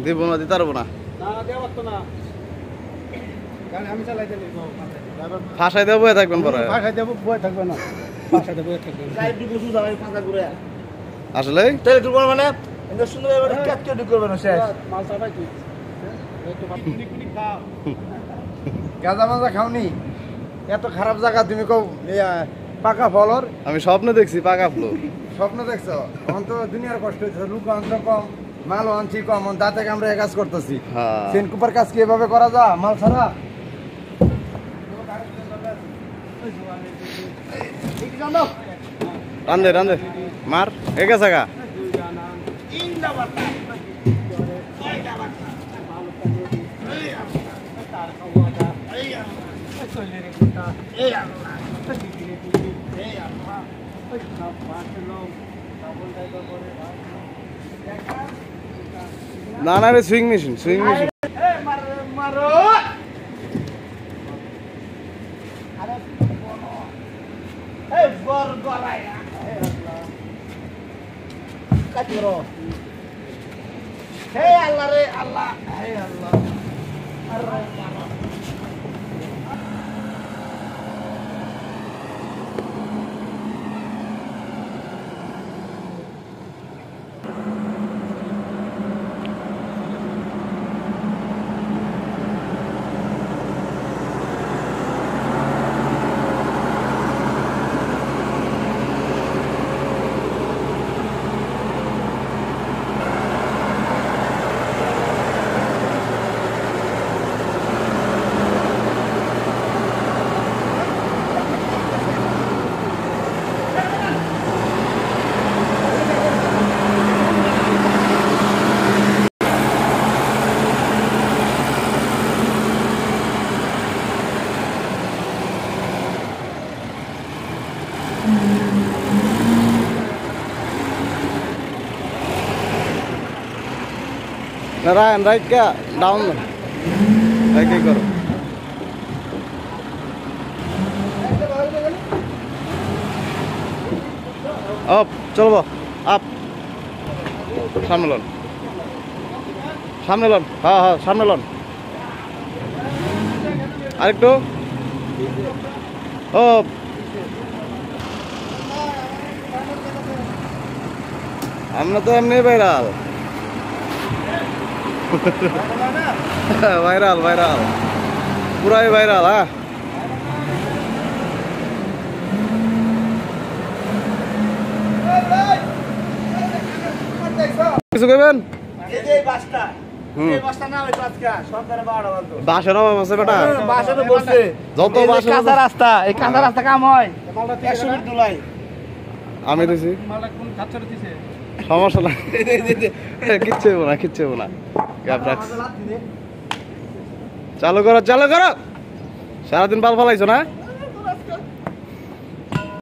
দিব না, দিতে পারবো না। ফাঁসাই দেবো বয়ে থাকবেন পরে। আসলে মানে সুন্দর গাঁজা মাজা খাওনি, এত খারাপ জায়গা তুমি কও পাকা ফলর। আমি স্বপ্ন দেখছি পাকা ফ্লোর। স্বপ্ন দেখছো? এখন তো দুনিয়ার কষ্ট হচ্ছে, লোক অন্ত কম, মাল আনছি কম, দাঁতে কামড়ে কাজ করতেছি। সেনকুপার কাজ কি এভাবে করা যা মাল ছাড়া? রান্ধে রান্ধে মার এগে থাকা না না রে, সুইং মেশিন সুইং মেশিন। হে আল্লাহ রে আল্লাহ, হে আল্লাহ। Ryan, right क्या डाउन क्या करो अप चलो अप सामने लन हाँ हाँ सामने लन आरेकटू अप আমরা তো এমনি ভাইরাল ভাইরাল ভাইরাল পুরাই ভাইরাল হ্যাঁ কিছু কইবেন বাসের অভাব আছে বেটা যত কাঁচা রাস্তা এই কাঁচা রাস্তা কাম হয় আমি দিছি সমস্যা না কিচ্ছু হবো না কিচ্ছু হবো না গ্যাপ রাখছি চালু করো সারাদিন বাল ফালাইছো না